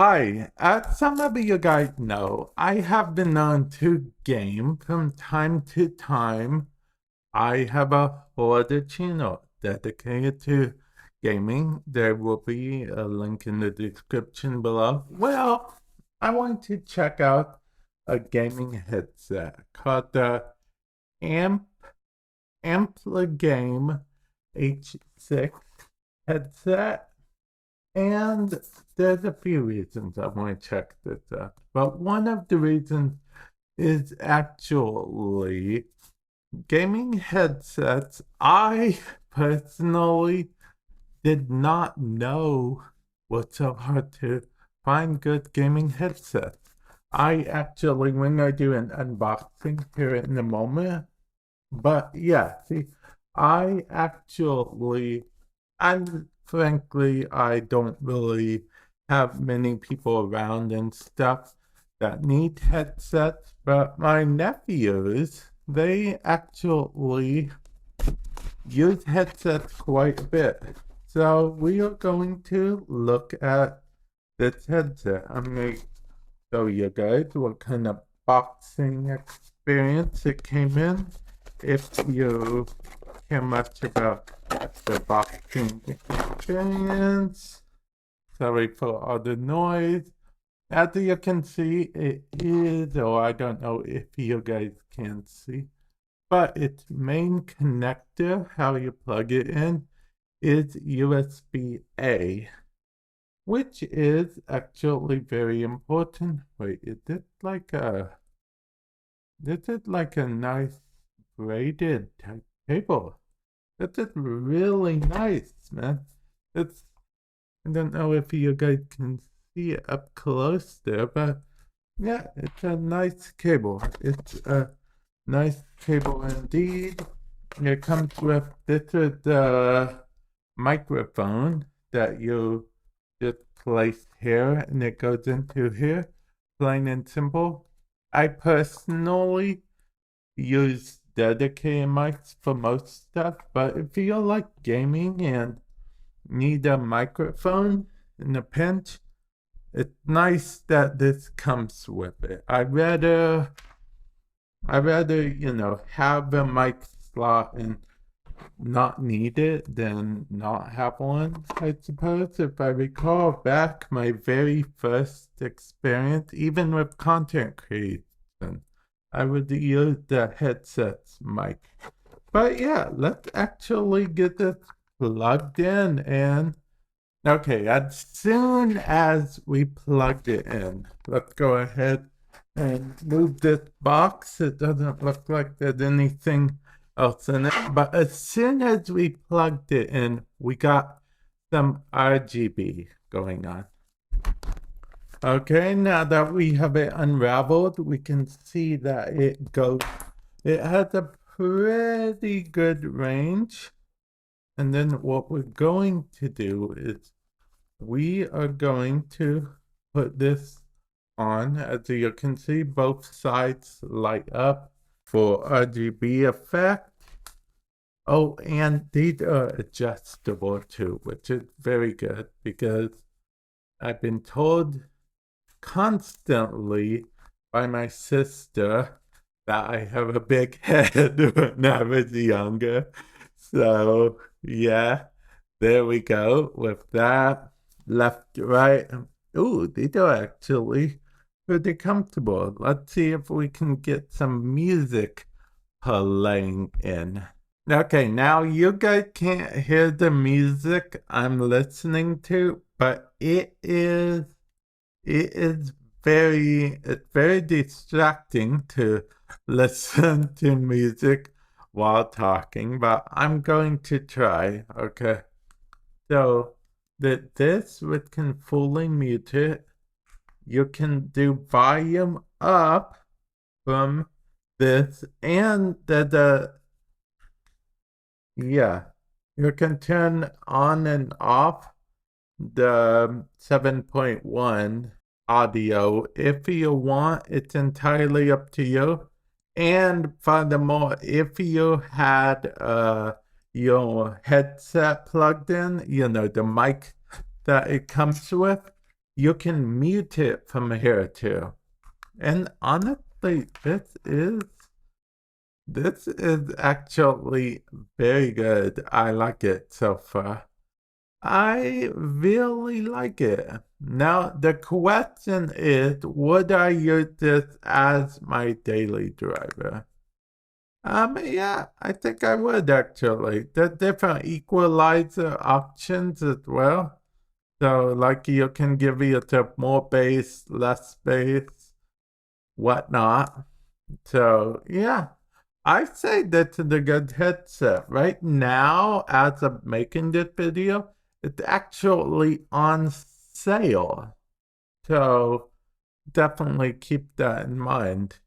Hi, as some of you guys know, I have been known to game from time to time. I have a other channel dedicated to gaming. There will be a link in the description below. Well, I want to check out a gaming headset called the AmpliGame H6 headset. And there's a few reasons I want to check this out. But one of the reasons is actually gaming headsets. I personally did not know what's so hard to find good gaming headsets. I actually, when I do an unboxing here in a moment, but yeah, see, and frankly, I don't really have many people around and stuff that need headsets, but my nephews, they actually use headsets quite a bit. So we are going to look at this headset. I'm going to show you guys what kind of boxing experience it came in. If you care much about the boxing experience, sorry for all the noise. As you can see, it is, or I don't know if you guys can see, but its main connector, how you plug it in, is USB-A, which is actually very important. Wait, this is like a nice braided type cable. This is really nice, man. I don't know if you guys can see it up close there, but yeah, it's a nice cable. It's a nice cable indeed. It comes with, this is the microphone that you just place here, and it goes into here, plain and simple. I personally use dedicated mics for most stuff, but if you like gaming and need a microphone in a pinch, it's nice that this comes with it. I'd rather, have a mic slot and not need it than not have one, I suppose. If I recall back my very first experience, even with content creation, I would use the headset's mic. But yeah, let's actually get this plugged in. And okay, as soon as we plugged it in, let's go ahead and move this box. It doesn't look like there's anything else in it, but as soon as we plugged it in, we got some RGB going on. Okay, now that we have it unraveled, we can see that it has a pretty good range. And then what we're going to do is we are going to put this on. As you can see, both sides light up for RGB effect. Oh, and these are adjustable too, which is very good because I've been told constantly by my sister that I have a big head when I was younger. So yeah, there we go with that. Left, right. Ooh, these are actually pretty comfortable. Let's see if we can get some music playing in. Okay, now you guys can't hear the music I'm listening to, but it's very distracting to listen to music while talking, but I'm going to try, okay? So this we can fully mute it. You can do volume up from this, and yeah, you can turn on and off the 7.1 audio if you want. It's entirely up to you. And furthermore, if you had your headset plugged in, the mic that it comes with, you can mute it from here too. And honestly, this is actually very good. I like it so far. I really like it. Now, the question is, would I use this as my daily driver? Yeah, I think I would actually. The different equalizer options as well. So, like, you can give it more bass, less bass, whatnot. So, yeah, I say that's a good headset. Right now, as of making this video, it's actually on sale. So, definitely keep that in mind.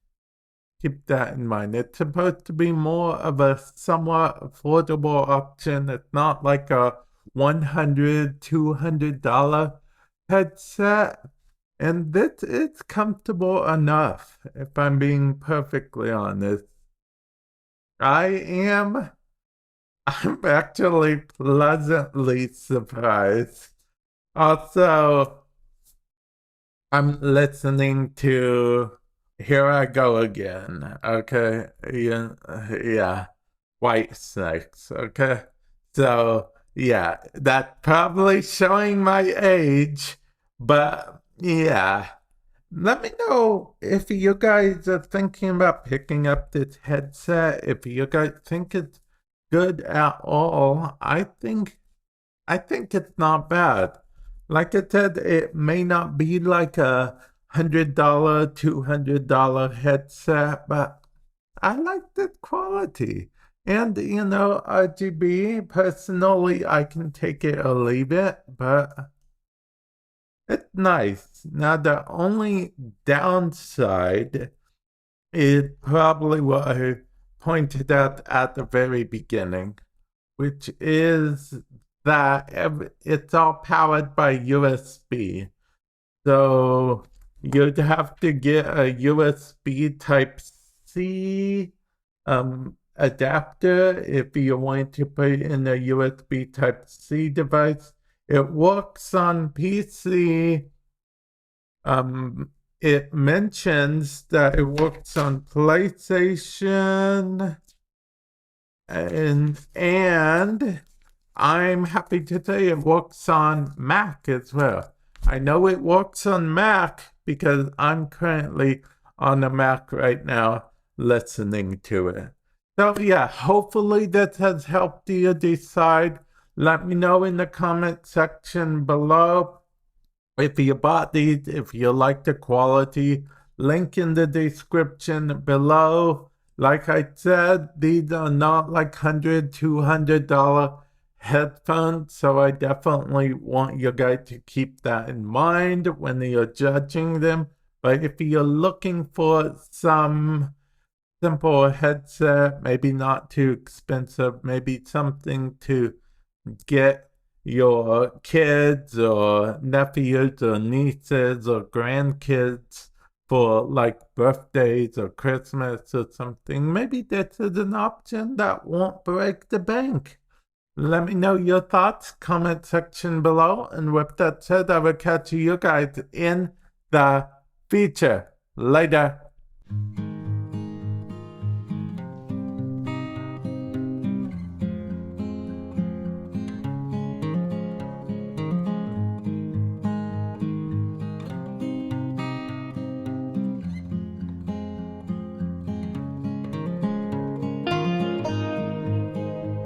Keep that in mind. It's supposed to be more of a somewhat affordable option. It's not like a $100, $200 headset. And this is comfortable enough, if I'm being perfectly honest. I'm actually pleasantly surprised. Also, I'm listening to Here I Go Again, okay? Yeah, White Snakes, okay? So, yeah, that's probably showing my age, but yeah. Let me know if you guys are thinking about picking up this headset, if you guys think it's good at all. I think it's not bad. Like I said, it may not be like a $100, $200 headset, but I like the quality. And, RGB, personally, I can take it or leave it, but it's nice. Now, the only downside is probably what I pointed out at the very beginning, which is that it's all powered by USB. So you'd have to get a USB Type-C adapter if you want to put it in a USB Type-C device. It works on PC. It mentions that it works on PlayStation, and I'm happy to say it works on Mac as well. I know it works on Mac because I'm currently on a Mac right now listening to it. So yeah, hopefully that has helped you decide. Let me know in the comment section below if you bought these, if you like the quality. Link in the description below. Like I said, these are not like $100, $200 headphones, so I definitely want you guys to keep that in mind when you're judging them. But if you're looking for some simple headset, maybe not too expensive, maybe something to get your kids or nephews or nieces or grandkids for like birthdays or Christmas or something, maybe this is an option that won't break the bank. Let me know your thoughts, comment section below. And with that said, I will catch you guys in the future. Later.